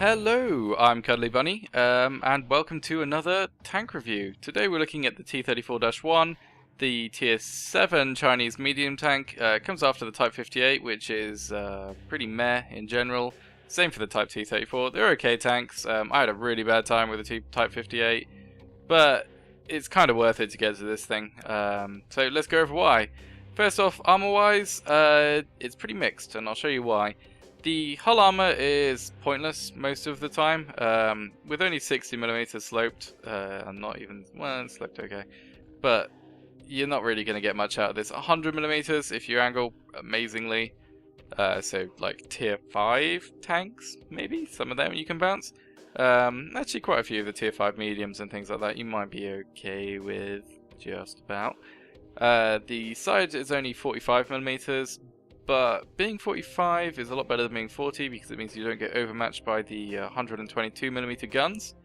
Hello, I'm Cuddly Bunny, and welcome to another tank review. Today we're looking at the T-34-1, the Tier 7 Chinese medium tank. Comes after the Type 58, which is pretty meh in general. Same for the Type T-34. They're okay tanks. I had a really bad time with the Type 58, but it's kind of worth it to get to this thing. So let's go over why. First off, armor-wise, it's pretty mixed, and I'll show you why. The hull armor is pointless most of the time, with only 60mm sloped, and not even, well, it's sloped okay, but you're not really going to get much out of this. 100mm if you angle amazingly, so like tier 5 tanks, maybe, some of them you can bounce. Actually quite a few of the tier 5 mediums and things like that you might be okay with, just about. The side is only 45mm, but being 45 is a lot better than being 40 because it means you don't get overmatched by the 122mm guns.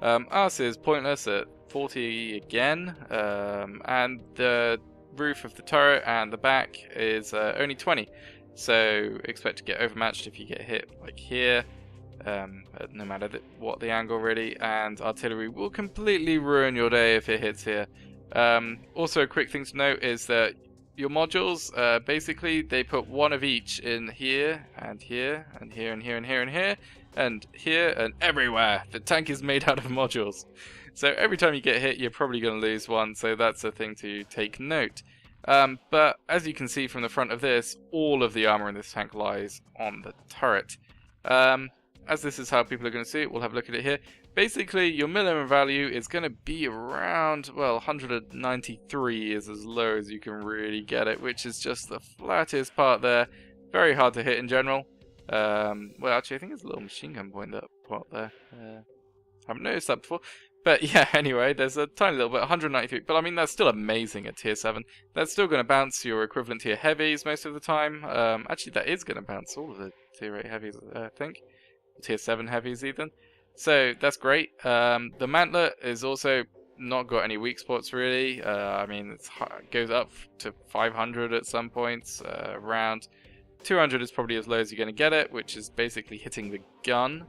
Ours is pointless at 40 again, and the roof of the turret and the back is only 20. So expect to get overmatched if you get hit like here, no matter what the angle really, and artillery will completely ruin your day if it hits here. Also a quick thing to note is that your modules, basically, they put one of each in here, and here, and here, and here, and here, and here, and here, and everywhere. The tank is made out of modules. So every time you get hit, you're probably going to lose one, so that's a thing to take note. But as you can see from the front of this, all of the armor in this tank lies on the turret. As this is how people are going to see it, we'll have a look at it here. Basically, your minimum value is going to be around, well, 193 is as low as you can really get it, which is just the flattest part there. Very hard to hit in general. Well, actually, I think there's a little machine gun point there. Haven't noticed that before. But yeah, anyway, there's a tiny little bit, 193. But I mean, that's still amazing at tier 7. That's still going to bounce your equivalent tier heavies most of the time. Actually, that is going to bounce all of the tier 8 heavies, I think. Tier 7 heavies even. So that's great. The mantlet is also not got any weak spots really. I mean, it goes up to 500 at some points. Around 200 is probably as low as you're going to get it, which is basically hitting the gun.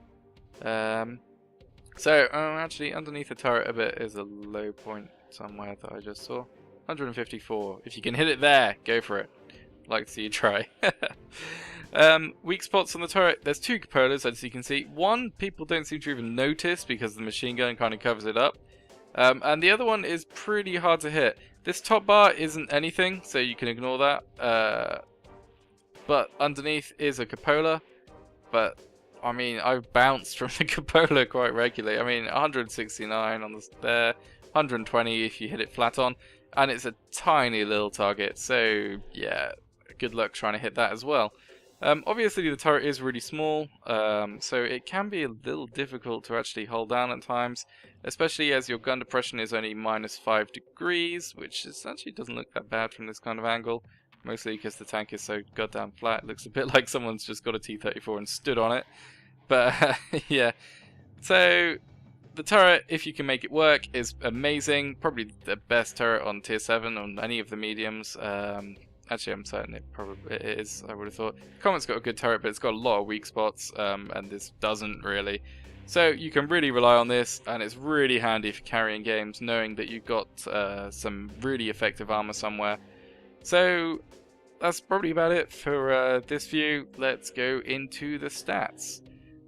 Actually, underneath the turret a bit is a low point somewhere that I just saw. 154. If you can hit it there, go for it. Like to see you try. Weak spots on the turret, there's two cupolas as you can see. One people don't seem to even notice because the machine gun kind of covers it up. And the other one is pretty hard to hit. This top bar isn't anything, so you can ignore that. But underneath is a cupola. But, I mean, I've bounced from the cupola quite regularly. I mean, 169 on there, 120 if you hit it flat on. And it's a tiny little target, so yeah, good luck trying to hit that as well. Obviously the turret is really small, so it can be a little difficult to actually hold down at times, especially as your gun depression is only -5 degrees, which actually doesn't look that bad from this kind of angle, mostly because the tank is so goddamn flat. It looks a bit like someone's just got a T-34 and stood on it. But yeah, so the turret, if you can make it work, is amazing. Probably the best turret on tier 7 on any of the mediums. Actually, I'm certain it probably is, I would have thought. Comment's got a good turret, but it's got a lot of weak spots, and this doesn't really. So you can really rely on this, and it's really handy for carrying games, knowing that you've got some really effective armor somewhere. So that's probably about it for this view. Let's go into the stats.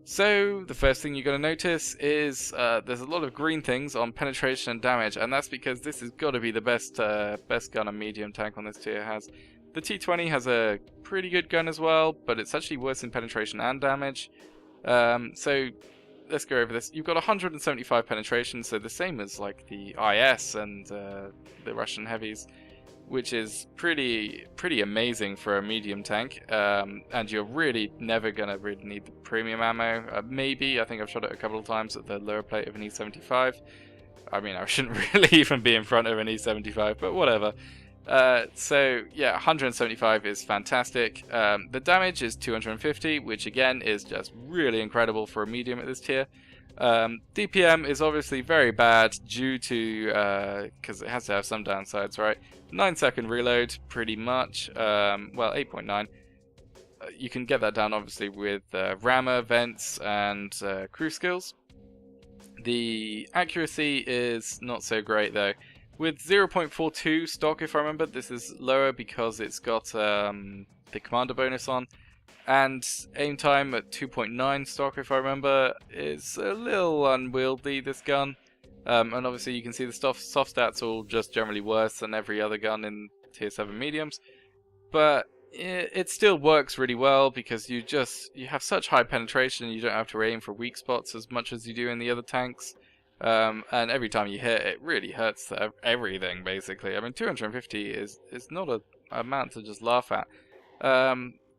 So the first thing you're going to notice is there's a lot of green things on penetration and damage, and that's because this has got to be the best gun a medium tank on this tier has. The T20 has a pretty good gun as well, but it's actually worse in penetration and damage. So let's go over this. You've got 175 penetration, so the same as like the IS and the Russian heavies, which is pretty amazing for a medium tank, and you're really never going to really need the premium ammo. Maybe, I think I've shot it a couple of times at the lower plate of an E75. I mean, I shouldn't really even be in front of an E75, but whatever. So yeah, 175 is fantastic. The damage is 250, which again is just really incredible for a medium at this tier. DPM is obviously very bad due to, because it has to have some downsides, right? 9-second reload, pretty much. Well, 8.9. you can get that down obviously with rammer, vents, and crew skills. The accuracy is not so great though. With 0.42 stock, if I remember, this is lower because it's got the commander bonus on. And aim time at 2.9 stock, if I remember, is a little unwieldy, this gun. And obviously you can see the soft stats all just generally worse than every other gun in tier 7 mediums. But it still works really well because you have such high penetration, you don't have to aim for weak spots as much as you do in the other tanks. And every time you hit, it really hurts everything, basically. I mean, 250 is not a amount to just laugh at.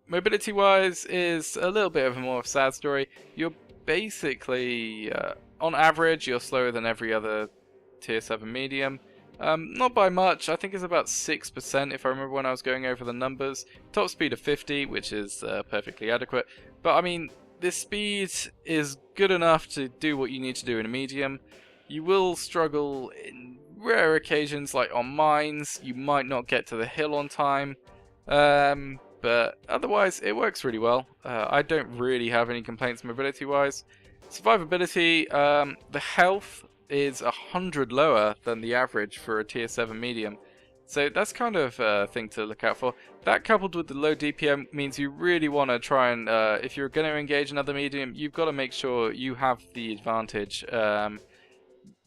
Mobility-wise is a little bit of a more sad story. You're basically, on average, you're slower than every other tier 7 medium. Not by much. I think it's about 6% if I remember when I was going over the numbers. Top speed of 50, which is perfectly adequate. But I mean, this speed is good enough to do what you need to do in a medium. You will struggle in rare occasions, like on mines. You might not get to the hill on time. But otherwise, it works really well. I don't really have any complaints mobility-wise. Survivability, the health is 100 lower than the average for a tier 7 medium. So that's kind of a thing to look out for. That coupled with the low DPM means you really want to try and, if you're going to engage another medium, you've got to make sure you have the advantage.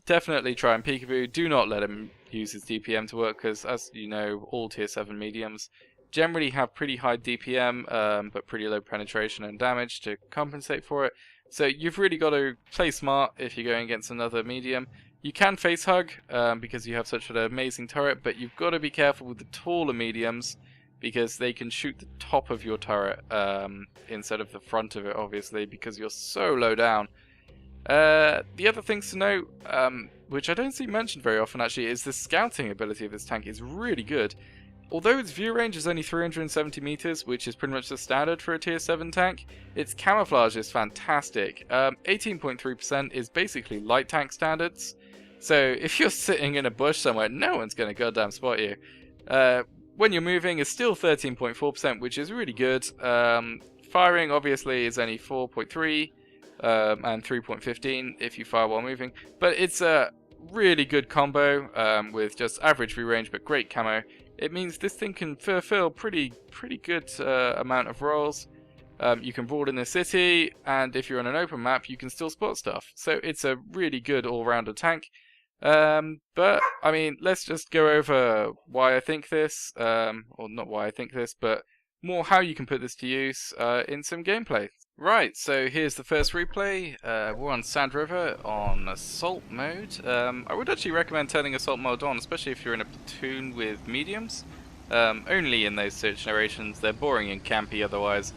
Definitely try and peekaboo. Do not let him use his DPM to work, because as you know, all tier 7 mediums generally have pretty high DPM, but pretty low penetration and damage to compensate for it. So you've really got to play smart if you're going against another medium. You can face hug because you have such an amazing turret, but you've got to be careful with the taller mediums because they can shoot the top of your turret instead of the front of it, obviously, because you're so low down. The other things to note, which I don't see mentioned very often actually, is the scouting ability of this tank is really good. Although its view range is only 370 meters, which is pretty much the standard for a tier 7 tank, its camouflage is fantastic. 18.3% is basically light tank standards. So if you're sitting in a bush somewhere, no one's going to goddamn spot you. When you're moving, it's still 13.4%, which is really good. Firing obviously is only 4.3 and 3.15 if you fire while moving. But it's a really good combo with just average view range but great camo. It means this thing can fulfill pretty good amount of roles. You can broaden the city, and if you're on an open map, you can still spot stuff. So it's a really good all-rounder tank. But, I mean, let's just go over why I think this, or not why I think this, but more how you can put this to use in some gameplay. Right, so here's the first replay. We're on Sand River on Assault mode. I would actually recommend turning Assault mode on, especially if you're in a platoon with mediums. Only in those generations. They're boring and campy otherwise.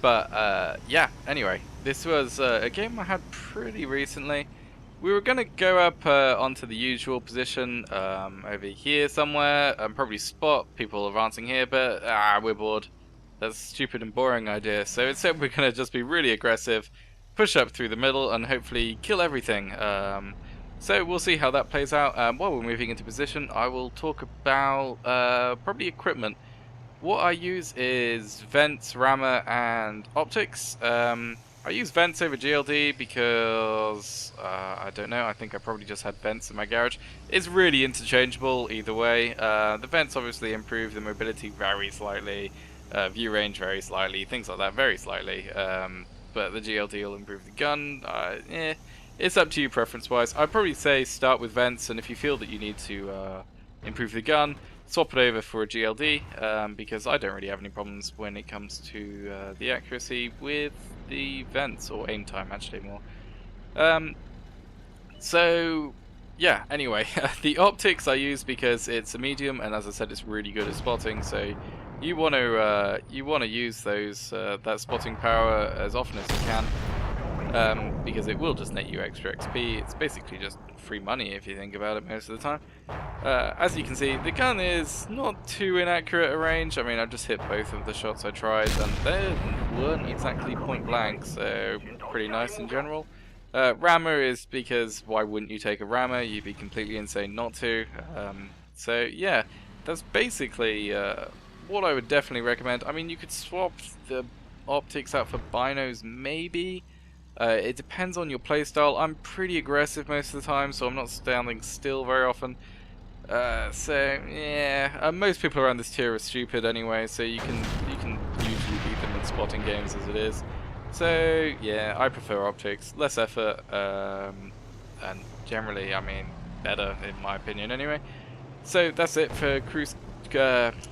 But yeah, anyway, this was a game I had pretty recently. We were going to go up onto the usual position over here somewhere, and probably spot people advancing here, but we're bored. That's a stupid and boring idea. So instead we're going to just be really aggressive, push up through the middle, and hopefully kill everything. So we'll see how that plays out. While we're moving into position, I will talk about probably equipment. What I use is vents, rammer, and optics. I use vents over GLD because, I don't know, I think I probably just had vents in my garage. It's really interchangeable either way. The vents obviously improve the mobility very slightly, view range very slightly, things like that very slightly. But the GLD will improve the gun. It's up to you preference-wise. I'd probably say start with vents, and if you feel that you need to improve the gun, swap it over for a GLD, because I don't really have any problems when it comes to the accuracy with the vents, or aim time actually more. So yeah, anyway, the optics I use because it's a medium, and as I said, it's really good at spotting. So you want to use those that spotting power as often as you can, because it will just net you extra XP. It's basically just free money if you think about it most of the time. As you can see, the gun is not too inaccurate at range. I mean, I've just hit both of the shots I tried, and they weren't exactly point blank, so pretty nice in general. Rammer is because why wouldn't you take a rammer? You'd be completely insane not to. So yeah, that's basically what I would definitely recommend, I mean, you could swap the optics out for binos, maybe. It depends on your playstyle. I'm pretty aggressive most of the time, so I'm not standing still very often. So yeah, most people around this tier are stupid anyway, so you can usually beat them in spotting games as it is. So yeah, I prefer optics, less effort, and generally, I mean, better in my opinion anyway. So that's it for crew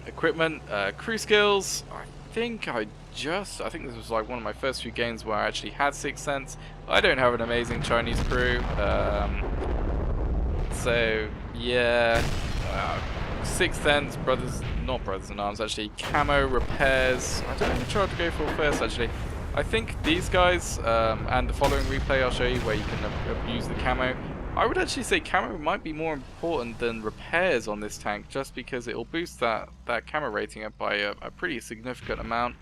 equipment. Crew skills, I think this was like one of my first few games where I actually had Sixth Sense. I don't have an amazing Chinese crew, so yeah, Sixth Sense, not brothers in arms actually, camo, repairs. I don't know which one to go for first actually. I think these guys, and the following replay I'll show you where you can abuse the camo. I would actually say camo might be more important than repairs on this tank, just because it will boost that camo rating up by a pretty significant amount,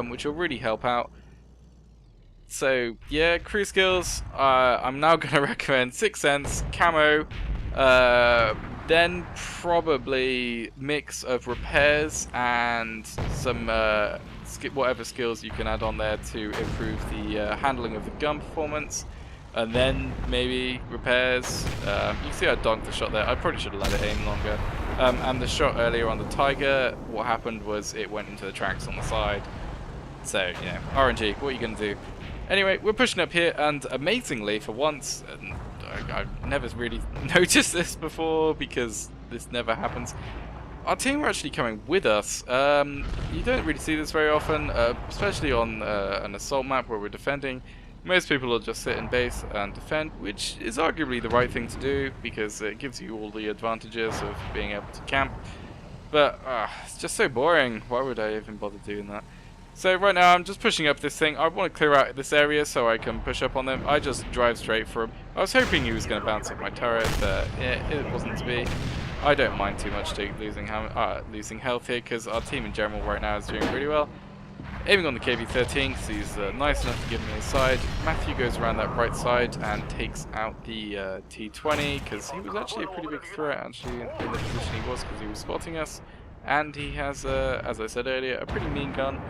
which will really help out. So yeah, crew skills, I'm now going to recommend Sixth Sense, camo, then probably mix of repairs and some whatever skills you can add on there to improve the handling of the gun performance. And then maybe repairs. You can see I donked the shot there. I probably should have let it aim longer. And the shot earlier on the Tiger, what happened was it went into the tracks on the side. So, yeah, RNG, what are you going to do? Anyway, we're pushing up here, and amazingly, for once, and I've never really noticed this before because this never happens, our team are actually coming with us. You don't really see this very often, especially on an assault map where we're defending. Most people will just sit in base and defend, which is arguably the right thing to do because it gives you all the advantages of being able to camp. But it's just so boring. Why would I even bother doing that? So right now I'm just pushing up this thing. I want to clear out this area so I can push up on them. I just drive straight for him. I was hoping he was going to bounce off my turret, but yeah, it wasn't to be. I don't mind too much losing health here because our team in general right now is doing really well. Aiming on the KV-13 because he's nice enough to give me his side. Matthew goes around that right side and takes out the T-20 because he was actually a pretty big threat actually in the position he was because he was spotting us. And he has, as I said earlier, a pretty mean gun,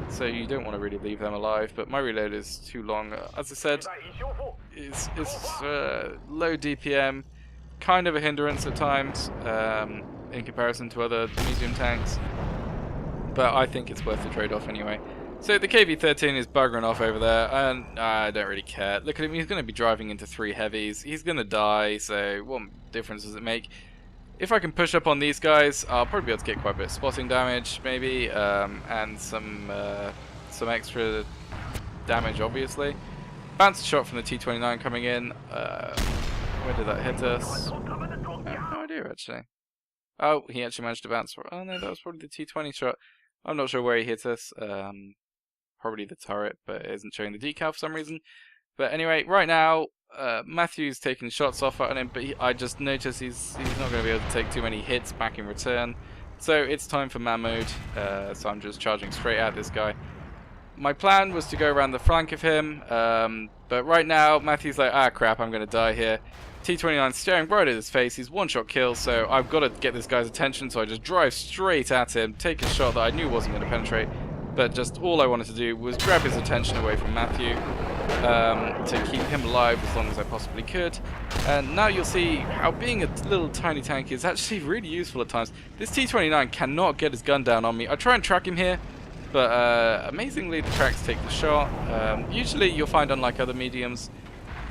so you don't want to really leave them alive. But my reload is too long. As I said, it's low DPM, kind of a hindrance at times in comparison to other medium tanks. But I think it's worth the trade-off anyway. So the KV-13 is buggering off over there, and I don't really care. Look at him, he's going to be driving into 3 heavies. He's going to die, so what difference does it make? If I can push up on these guys, I'll probably be able to get quite a bit of spotting damage, maybe, and some extra damage, obviously. Bounce shot from the T-29 coming in. Where did that hit us? I have no idea, actually. Oh, he actually managed to bounce. Oh no, that was probably the T-20 shot. I'm not sure where he hit us. Probably the turret, but it isn't showing the decal for some reason. But anyway, right now, Matthew's taking shots off at him, but I just noticed he's not going to be able to take too many hits back in return. So it's time for man mode. So I'm just charging straight at this guy. My plan was to go around the flank of him, but right now Matthew's like, ah crap, I'm going to die here. T-29 staring right at his face, he's one-shot kill, so I've got to get this guy's attention, so I just drive straight at him, take a shot that I knew wasn't going to penetrate, but just all I wanted to do was grab his attention away from Matthew to keep him alive as long as I possibly could. And now you'll see how being a little tiny tank is actually really useful at times. This T-29 cannot get his gun down on me. I try and track him here, but amazingly the tracks take the shot. Usually you'll find, unlike other mediums,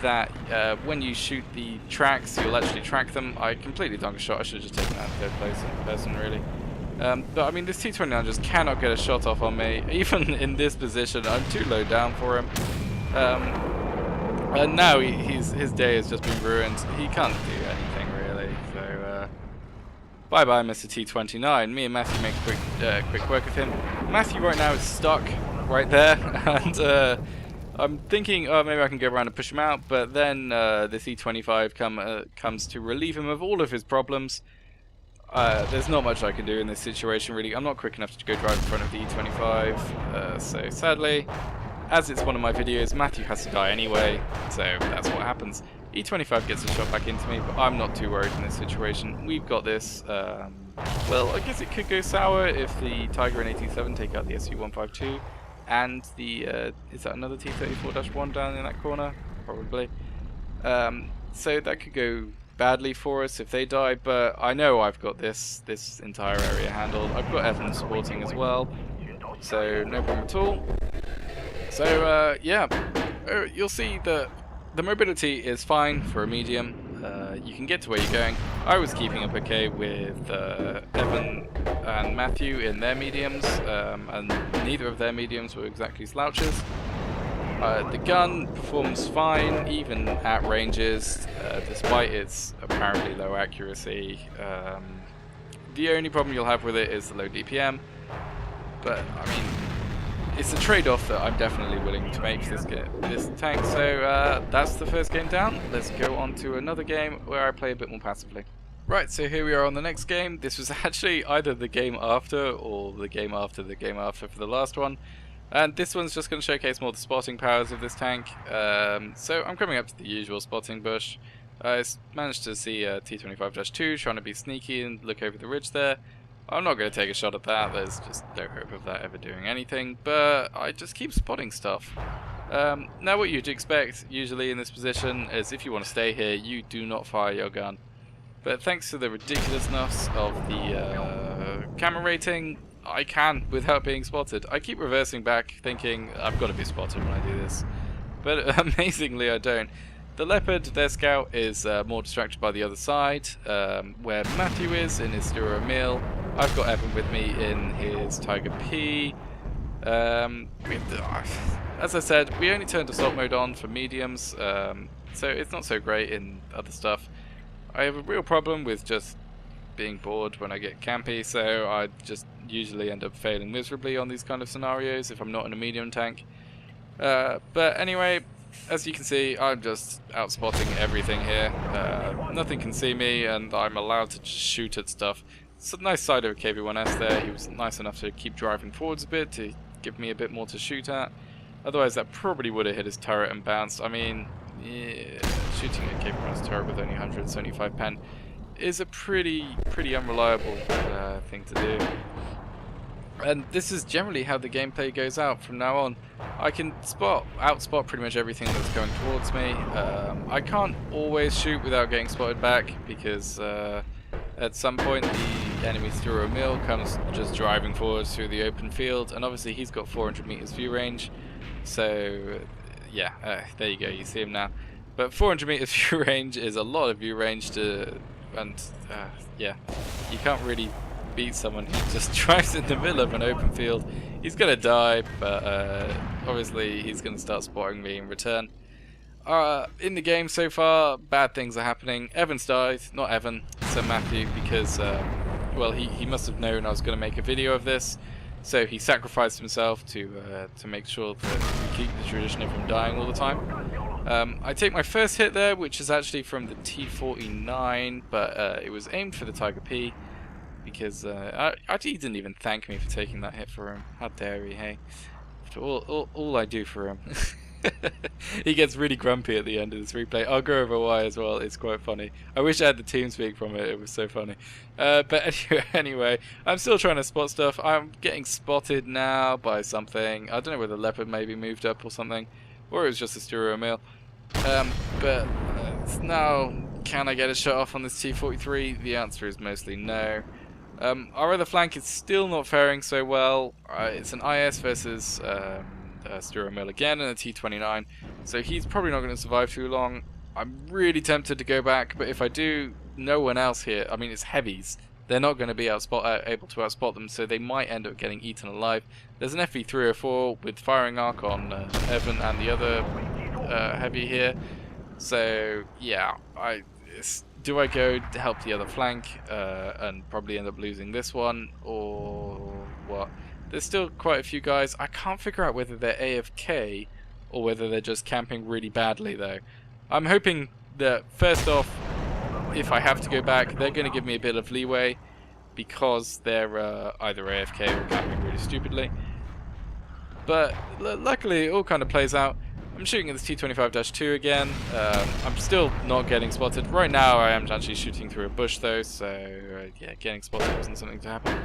that when you shoot the tracks, you'll actually track them. I completely dunked a shot. I should have just taken that third place in person, really. But I mean, this T-29 just cannot get a shot off on me. Even in this position, I'm too low down for him. And now his day has just been ruined. He can't do anything, really. So, bye-bye, Mr. T-29. Me and Matthew make quick work of him. Matthew right now is stuck right there, and I'm thinking, oh, maybe I can go around and push him out, but then this E25 comes to relieve him of all of his problems. There's not much I can do in this situation, really. I'm not quick enough to go drive in front of the E25, so sadly, as it's one of my videos, Matthew has to die anyway, so that's what happens. E25 gets a shot back into me, but I'm not too worried in this situation. We've got this. Well, I guess it could go sour if the Tiger and AT7 take out the SU-152, and the is that another T-34-1 down in that corner? Probably. So that could go badly for us if they die, but I know I've got this entire area handled. I've got Evan supporting as well, so no problem at all. So yeah, you'll see that the mobility is fine for a medium. You can get to where you're going. I was keeping up okay with Evan and Matthew in their mediums, and neither of their mediums were exactly slouches. The gun performs fine, even at ranges, despite its apparently low accuracy. The only problem you'll have with it is the low DPM, but I mean, it's a trade-off that I'm definitely willing to make for this tank. So that's the first game down. Let's go on to another game where I play a bit more passively. Right, so here we are on the next game. This was actually either the game after or the game after for the last one. And this one's just going to showcase more the spotting powers of this tank. So I'm coming up to the usual spotting bush. I managed to see T-25-2 trying to be sneaky and look over the ridge there. I'm not going to take a shot at that, there's just no hope of that ever doing anything, but I just keep spotting stuff. Now what you'd expect usually in this position is if you want to stay here, you do not fire your gun. But thanks to the ridiculousness of the camera rating, I can without being spotted. I keep reversing back thinking I've got to be spotted when I do this, but amazingly I don't. The Leopard, their scout, is more distracted by the other side, where Matthew is in his Sturo Meal. I've got Evan with me in his Tiger P. As I said, we only turned assault mode on for mediums, so it's not so great in other stuff. I have a real problem with just being bored when I get campy, so I just usually end up failing miserably on these kind of scenarios if I'm not in a medium tank. But anyway, as you can see, I'm just out-spotting everything here. Nothing can see me, and I'm allowed to just shoot at stuff. It's a nice side of a KV-1S there. He was nice enough to keep driving forwards a bit to give me a bit more to shoot at. Otherwise, that probably would have hit his turret and bounced. I mean, yeah, shooting at KV-1's turret with only 175 pen is a pretty unreliable thing to do. And this is generally how the gameplay goes out from now on. I can outspot pretty much everything that's going towards me. I can't always shoot without getting spotted back because at some point the enemy Sturo Mill comes just driving forward through the open field, and obviously he's got 400 meters view range. So yeah, there you go, you see him now. But 400 meters view range is a lot of view range and yeah, you can't really beat someone who just drives in the middle of an open field. He's gonna die, but obviously he's gonna start spotting me in return. In the game so far, bad things are happening. Evan's died, not Evan, so Matthew, because well, he must have known I was gonna make a video of this, so he sacrificed himself to make sure that we keep the tradition of him dying all the time. I take my first hit there, which is actually from the T-49, but it was aimed for the Tiger P. Because he didn't even thank me for taking that hit for him. How dare he, hey? After all I do for him. He gets really grumpy at the end of this replay. I'll go over why as well, it's quite funny. I wish I had the TeamSpeak from it, it was so funny. But anyway, I'm still trying to spot stuff. I'm getting spotted now by something. I don't know whether the Leopard maybe moved up or something, or it was just a Sturo Mill. But now, can I get a shot off on this T-43? The answer is mostly no. Our other flank is still not faring so well. It's an IS versus Sturo Mill again and a T-29, so he's probably not going to survive too long. I'm really tempted to go back, but if I do, no one else here. I mean, it's heavies. They're not going to be able to outspot them, so they might end up getting eaten alive. There's an FV-304 with firing arc on Evan and the other heavy here. So yeah, do I go to help the other flank and probably end up losing this one, or what? There's still quite a few guys. I can't figure out whether they're AFK or whether they're just camping really badly though. I'm hoping that first off, if I have to go back, they're going to give me a bit of leeway because they're either AFK or camping really stupidly. But luckily it all kind of plays out. I'm shooting at this T-25-2 again. I'm still not getting spotted. Right now I am actually shooting through a bush though, so yeah, getting spotted wasn't something to happen.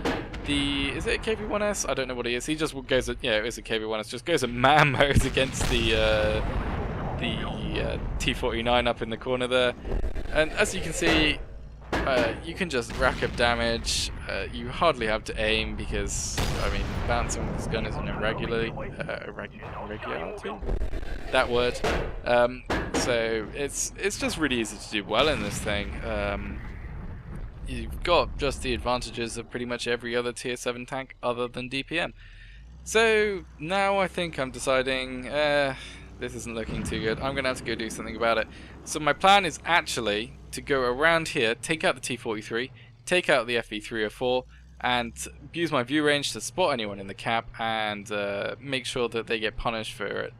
Is it a KV-1S? I don't know what he is. He just goes at, yeah, it is a KV-1S, just goes at man mode against the T-49 up in the corner there. And as you can see, you can just rack up damage. You hardly have to aim because, I mean, bouncing with this gun is an irregularity. That word. So it's just really easy to do well in this thing. You've got just the advantages of pretty much every other tier 7 tank other than DPM. So now I think I'm deciding, this isn't looking too good. I'm going to have to go do something about it. So my plan is actually to go around here, take out the T-43, take out the FV-304, and use my view range to spot anyone in the cap and make sure that they get punished for it.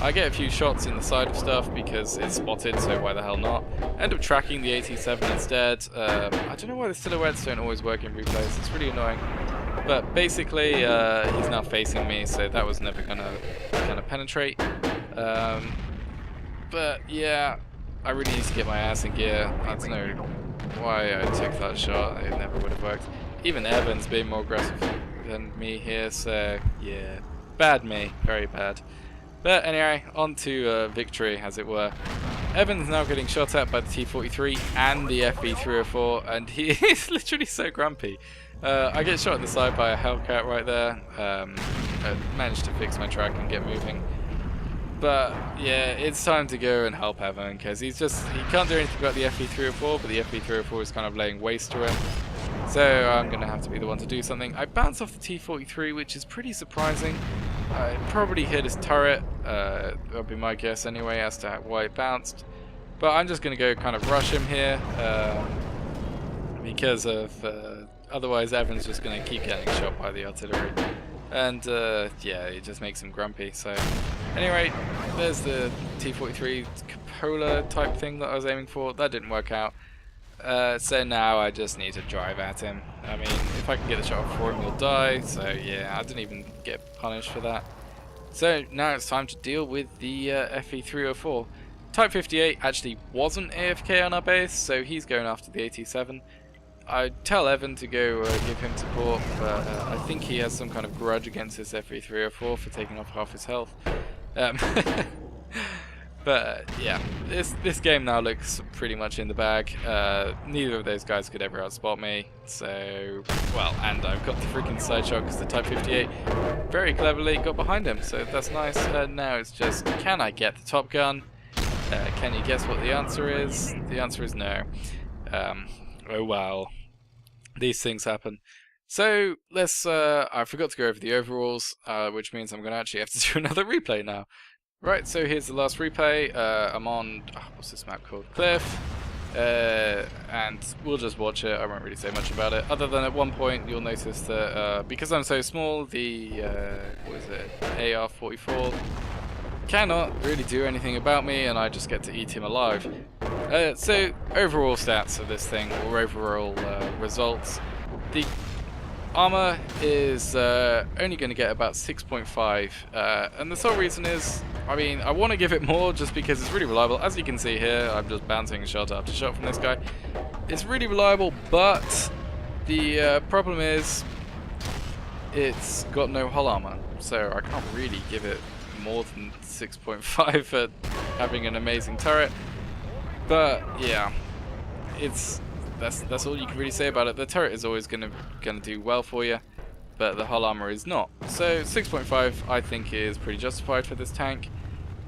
I get a few shots in the side of stuff because it's spotted, so why the hell not. End up tracking the AT-7 instead. I don't know why the silhouettes don't always work in replays, it's really annoying. But basically, he's now facing me, so that was never gonna penetrate. But yeah, I really need to get my ass in gear. I don't know why I took that shot, it never would have worked. Even Evan's being more aggressive than me here, so yeah, bad me, very bad. But anyway, on to victory, as it were. Evan's now getting shot at by the T-43 and the FV-304, and he is literally so grumpy. I get shot in the side by a Hellcat right there. I managed to fix my track and get moving. But yeah, it's time to go and help Evan, because he can't do anything about the FV-304, but the FV-304 is kind of laying waste to him. So I'm going to have to be the one to do something. I bounce off the T-43, which is pretty surprising. I probably hit his turret, that'll be my guess anyway as to why it bounced. But I'm just going to go kind of rush him here, because of, otherwise Evan's just going to keep getting shot by the artillery. And yeah, it just makes him grumpy. So anyway, there's the T-43 cupola type thing that I was aiming for. That didn't work out. So now I just need to drive at him. I mean, if I can get the shot before him, he'll die. So yeah, I didn't even get punished for that. So now it's time to deal with the FV-304. Type 58 actually wasn't AFK on our base, so he's going after the AT-7. I tell Evan to go give him support, but I think he has some kind of grudge against this FV-304 for taking off half his health. But yeah, this game now looks pretty much in the bag. Neither of those guys could ever outspot me. So, well, and I've got the freaking side shot because the Type 58 very cleverly got behind him. So that's nice. Now it's just, can I get the top gun? Can you guess what the answer is? The answer is no. Oh well, these things happen. So let's. I forgot to go over the overalls, which means I'm going to actually have to do another replay now. Right, so here's the last replay. I'm on, what's this map called? Cliff. And we'll just watch it. I won't really say much about it. Other than at one point, you'll notice that because I'm so small, the, what is it, AR-44 cannot really do anything about me, and I just get to eat him alive. So, overall stats of this thing, or overall results. The armor is only going to get about 6.5, and the sole reason is, I mean, I want to give it more just because it's really reliable. As you can see here, I'm just bouncing shot after shot from this guy. It's really reliable, but the problem is it's got no hull armor, so I can't really give it more than 6.5 for having an amazing turret. But yeah, that's all you can really say about it. The turret is always gonna do well for you, but the hull armor is not. So 6.5 I think is pretty justified for this tank.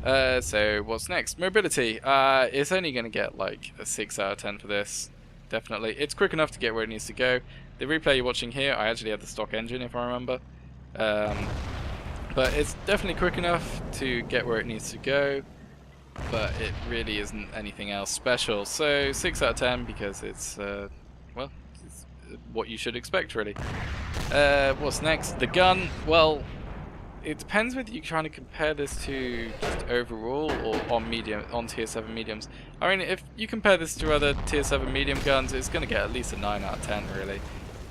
So what's next? Mobility. It's only gonna get like a 6 out of 10 for this. Definitely, it's quick enough to get where it needs to go. The replay you're watching here, I actually had the stock engine if I remember. But it's definitely quick enough to get where it needs to go, but it really isn't anything else special. So 6 out of 10 because it's, well, it's what you should expect really. What's next? The gun. Well, it depends whether you're trying to compare this to just overall or on tier 7 mediums. I mean, if you compare this to other tier 7 medium guns, it's going to get at least a 9 out of 10 really.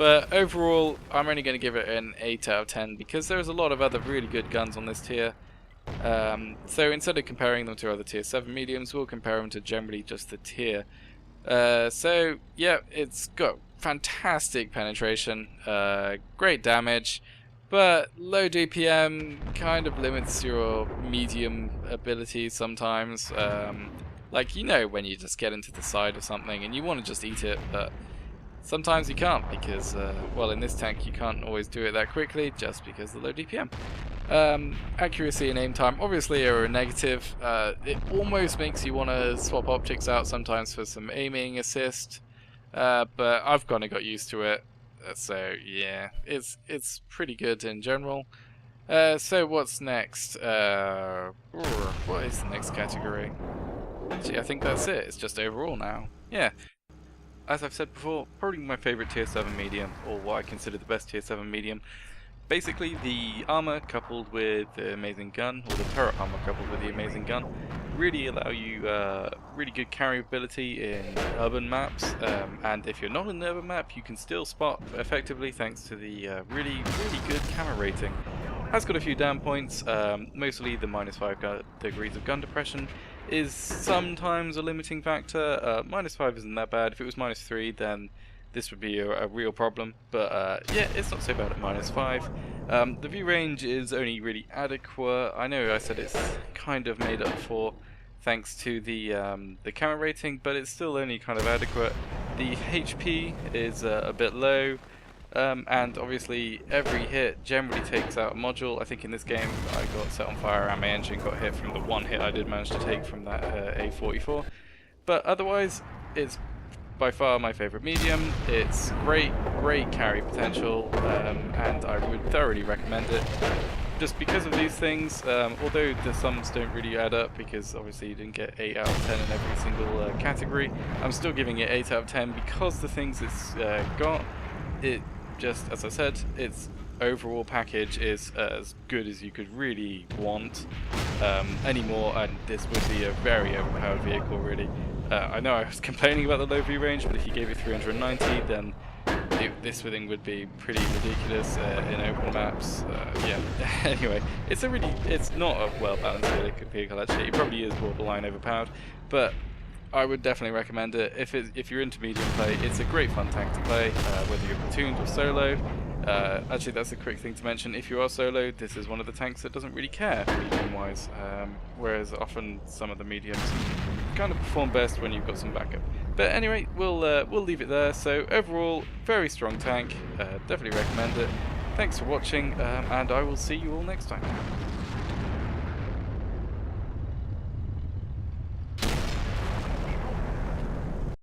But overall, I'm only going to give it an 8 out of 10 because there's a lot of other really good guns on this tier. So instead of comparing them to other tier 7 mediums, we'll compare them to generally just the tier. So yeah, it's got fantastic penetration, great damage, but low DPM kind of limits your medium abilities sometimes. Like, you know, when you just get into the side of something and you want to just eat it, but sometimes you can't because, well, in this tank you can't always do it that quickly just because of the low DPM. Accuracy and aim time obviously are a negative. It almost makes you want to swap optics out sometimes for some aiming assist, but I've kind of got used to it, so yeah, it's pretty good in general. So what's next? What is the next category? Actually, I think that's it. It's just overall now. Yeah. As I've said before, probably my favourite tier 7 medium, or what I consider the best tier 7 medium. Basically, the armor coupled with the amazing gun, or the turret armor coupled with the amazing gun, really allow you really good carry ability in urban maps, and if you're not in an urban map, you can still spot effectively thanks to the really good camera rating. Has got a few down points, mostly the -5 degrees of gun depression is sometimes a limiting factor. -5 isn't that bad. If it was -3, then this would be a real problem, but yeah, it's not so bad at -5. The view range is only really adequate. I know I said it's kind of made up for thanks to the camera rating, but it's still only kind of adequate. The HP is a bit low, and obviously every hit generally takes out a module. I think in this game I got set on fire and my engine got hit from the one hit I did manage to take from that A44, but otherwise it's by far my favourite medium. It's great carry potential, and I would thoroughly recommend it. Just because of these things, although the sums don't really add up because obviously you didn't get 8 out of 10 in every single category, I'm still giving it 8 out of 10 because the things it's got. It just, as I said, its overall package is as good as you could really want anymore, and this would be a very overpowered vehicle really. I know I was complaining about the low view range, but if you gave it 390, then this thing would be pretty ridiculous in open maps. Yeah. Anyway, it's not a well balanced vehicle actually. It probably is borderline overpowered, but I would definitely recommend it. If you're into medium play, it's a great fun tank to play, whether you're platooned or solo. Actually, that's a quick thing to mention. If you are solo, this is one of the tanks that doesn't really care medium-wise, whereas often some of the mediums kind of perform best when you've got some backup. But anyway, we'll leave it there. So overall, very strong tank. Definitely recommend it. Thanks for watching, and I will see you all next time.